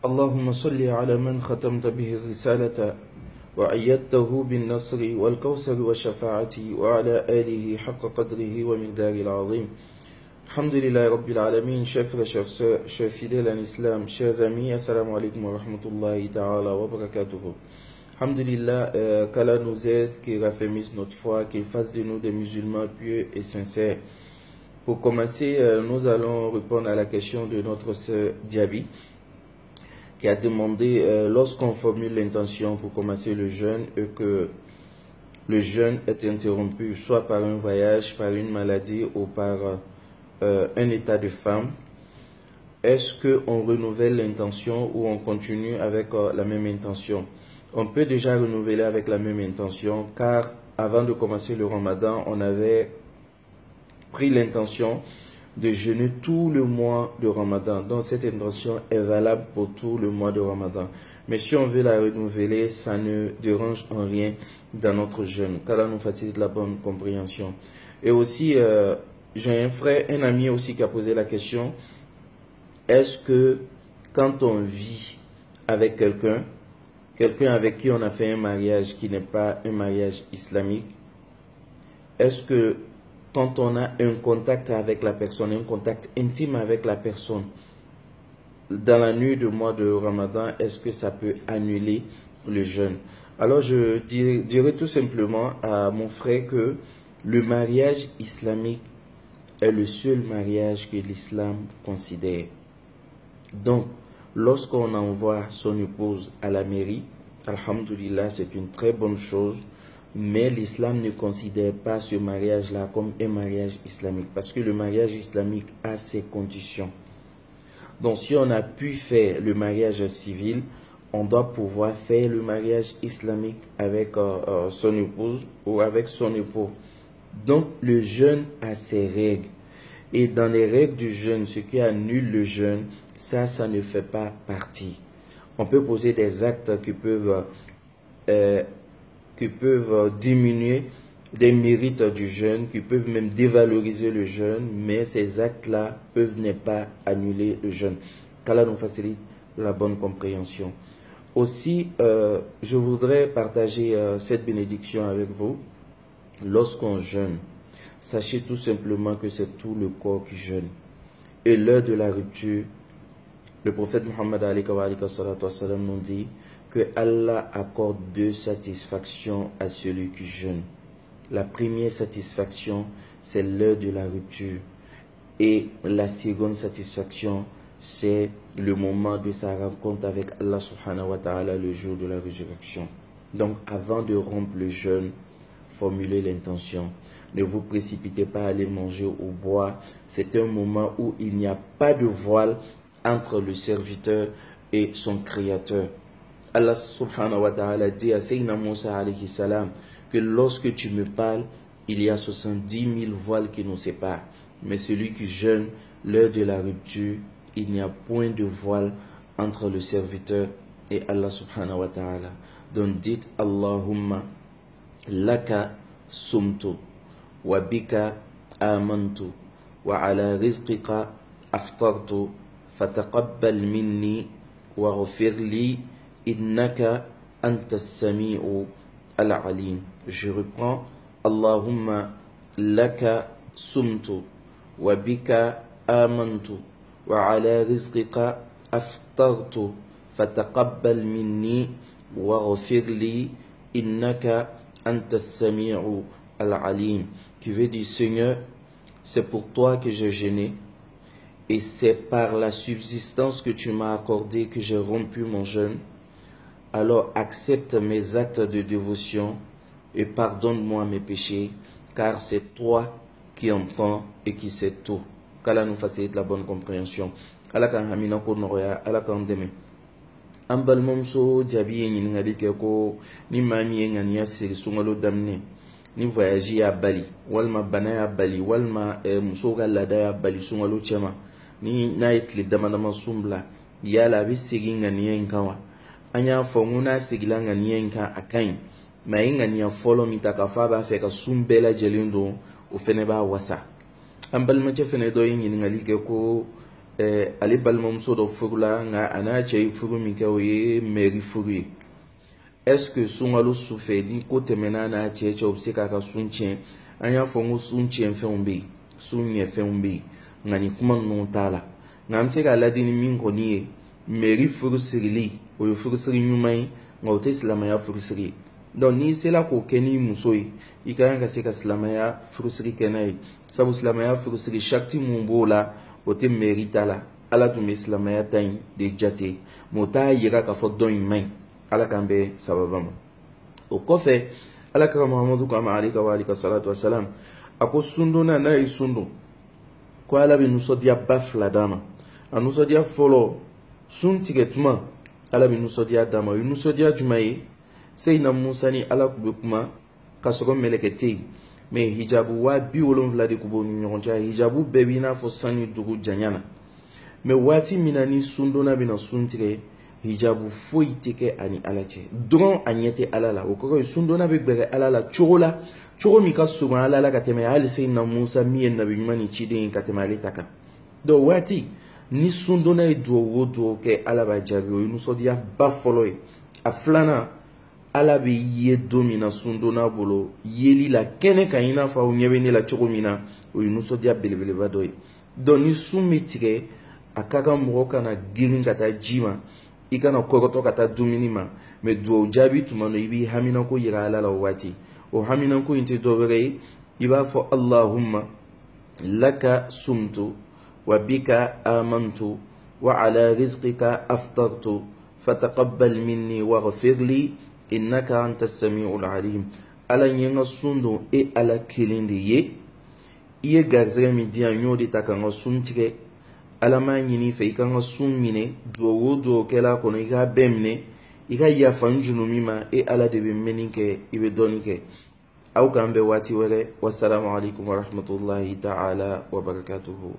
اللهم صل على من ختمت به الرسالة وأيدته بالنصر والكوثر والشفاعة وعلى آله حق قدره ومقدار العظيم. Alhamdulillah Rabbil Alamin, chers frères, chers sœurs, chers fidèles en islam, chers amis, assalamu alaikum wa rahmatullahi ta'ala wa barakatuhu. Alhamdulillah, qu'Allah nous aide, qu'il raffermisse notre foi, qu'il fasse de nous des musulmans pieux et sincères. Pour commencer, nous allons répondre à la question de notre sœur Diaby, qui a demandé, lorsqu'on formule l'intention pour commencer le jeûne et que le jeûne est interrompu, soit par un voyage, par une maladie ou par un état de femme, est-ce qu'on renouvelle l'intention ou on continue avec la même intention? On peut déjà renouveler avec la même intention, car avant de commencer le Ramadan, on avait pris l'intention de jeûner tout le mois de Ramadan. Donc cette intention est valable pour tout le mois de Ramadan. Mais si on veut la renouveler, ça ne dérange en rien dans notre jeûne, car là nous facilite la bonne compréhension. Et aussi, j'ai un frère, un ami aussi qui a posé la question, est-ce que quand on vit avec quelqu'un avec qui on a fait un mariage qui n'est pas un mariage islamique, est-ce que quand on a un contact avec la personne, un contact intime avec la personne, dans la nuit du mois de Ramadan, est-ce que ça peut annuler le jeûne? Alors je dirais tout simplement à mon frère que le mariage islamique est le seul mariage que l'islam considère. Donc, lorsqu'on envoie son épouse à la mairie, alhamdoulilah, c'est une très bonne chose, mais l'islam ne considère pas ce mariage-là comme un mariage islamique, parce que le mariage islamique a ses conditions. Donc, si on a pu faire le mariage civil, on doit pouvoir faire le mariage islamique avec son épouse ou avec son époux. Donc, le jeûne a ses règles. Et dans les règles du jeûne, ce qui annule le jeûne, ça ne fait pas partie. On peut poser des actes qui peuvent diminuer des mérites du jeûne, qui peuvent même dévaloriser le jeûne, mais ces actes-là peuvent ne pas annuler le jeûne. Qu'Allah nous facilite la bonne compréhension. Aussi, je voudrais partager cette bénédiction avec vous. Lorsqu'on jeûne, sachez tout simplement que c'est tout le corps qui jeûne. Et l'heure de la rupture, le prophète Muhammad nous dit que Allah accorde deux satisfactions à celui qui jeûne. La première satisfaction, c'est l'heure de la rupture. Et la seconde satisfaction, c'est le moment de sa rencontre avec Allah subhanahu wa ta'ala le jour de la résurrection. Donc avant de rompre le jeûne, formulez l'intention. Ne vous précipitez pas à aller manger ou boire. C'est un moment où il n'y a pas de voile entre le serviteur et son créateur. Allah subhanahu wa ta'ala dit à Sayyidina Moussa alayhi salam que lorsque tu me parles, il y a 70 000 voiles qui nous séparent. Mais celui qui jeûne, l'heure de la rupture, il n'y a point de voile entre le serviteur et Allah subhanahu wa ta'ala. Donc dites Allahumma laka sumtu wa bika amantu wa ala rizqika aftartu fataqabbal minni wa ghafir li innaka antas sami'u al-alim. Je reprends. Allahumma laka sumtu wa bika amantu wa ala rizqika aftartu fataqabbal minni wa ghafir li innaka antas sami'u al-alim, qui veut dire Seigneur, c'est pour toi que j'ai jeûné et c'est par la subsistance que tu m'as accordé que j'ai rompu mon jeûne. Alors accepte mes actes de dévotion et pardonne-moi mes péchés, car c'est toi qui entends et qui sais tout. Qu'Allah nous facilite la bonne compréhension. Allah kan hamina ko noya, Allah kan deme. Ambal momso Diaby yin ngali ke ko ni mami yin ngani asiri sungalo damne ni voyage ya bali walma bana ya bali walma muso ga lada ya bali sungalo chema ni na itli dama sumbla yala bi sigi ngani yin kawa anya fo nguna sigila ngani yin ka akan ma yin ngani ya follow mi ta ka fa ba fe ka sumbela jelindo o fene ba wasa ambal ma che fene do yin ngali ke ko ale balimamuso dɔ furula nka a n'a cɛ ye furu min kɛ o ye mɛri furu ye. Est-ce que sunkalo su fɛ ni ko tɛmɛna n'a cɛ cɛ o bɛ se k'a ka sun tiɲɛ? An y'a fɔ n ko sun tiɲɛfɛnw bɛ yen, sun ɲɛfɛnw bɛ yen, nka nin kuma ninnu t'a la. Nka an bɛ se k'a ladi ni min kɔni ye, mɛri furu sirili o ye furusiri ɲuman ye, nka o tɛ silamɛya furusiri ye. Donc n'i sera k'o kɛ n'i muso ye, i ka kan ka se ka silamɛya furusiri kɛ n'a ye. Sabu silamɛya furusiri charte mun b'o la o tɛ mɛri ta la. Ala tun bɛ silamɛya ta in de jate, mais o t'a yira k'a fɔ dɔn in man ɲi. Ala k'an bɛ sababa ma. O kɔfɛ Alakira Muhamadu ko ma alayhi wa alihi salatu wa salam, a ko sundonna n'a ye sun don ko Ala bɛ nisɔndiyaba fila d'a ma. A nisɔndiya fɔlɔ, sun tigɛ tuma Ala bɛ nisɔndiya d'a ma. O ye nisɔndiya jumɛn ye? Seyidina Musa ni Ala tun bɛ kuma ka sɔrɔ mɛlɛkɛ tɛ yen, mais hijabu 70,000 de tun b'u ni ɲɔgɔn cɛ. Hijabu bɛɛ b'i n'a fɔ san ni dugu janya na. Mais waati min na ni sundonna bɛna sun tigɛ, hijabu foyi tɛ kɛ ani Ala cɛ. Dɔrɔn a ɲɛ tɛ Ala la. O kɔrɔ ye sundonna bɛ gbɛrɛ Ala la cogo min ka surun Ala la ka tɛmɛ hali Seyidina Musa min ye nabi ɲuman ni ciden ye ka tɛmɛ ale ta kan. Donc waati ni sundonna ye duwawu o duwawu kɛ Ala b'a jaabi. O ye nisɔndiyaba fɔlɔ ye. A filanan, Ala bɛ ye don min na sundonna bolo yeli la kɛnɛ kan i n'a fɔ aw ɲɛ bɛ ne la cogo min na, o ye nisɔndiya belebeleba dɔ ye. Donc ni sun bɛ tigɛ, a ka kan mɔgɔ kana girin ka taa ji ma, i kana kɔrɔtɔ ka taa dumuni ma, mais duwawu jaabi tuma dɔ i b'i haminako yira Ala la o waati. O haminako in tɛ dɔwɛrɛ ye, i b'a fɔ Allahumma laka sumtu wa bika amantu wa ala rizqika aftartu fataqabbal minni waghfir li innaka anta samiul alim. Ala n ye n ka sun don e Ala kelen de ye, i ye garisɛgɛ min di yan n y'o de ta ka n ka sun tigɛ. Ala m'a ɲini fɛ i ka n ka sun minɛ, duwawu o duwawu kɛla kɔnɔ i k'a bɛɛ minɛ, i ka yafa n junumin ma, e Ala de bɛ mɛnni kɛ, i bɛ dɔnni kɛ. Aw k'an bɛn waati wɛrɛ. Wassalamu alaikum wa rahmatullahi ta'ala wa barakatuhu.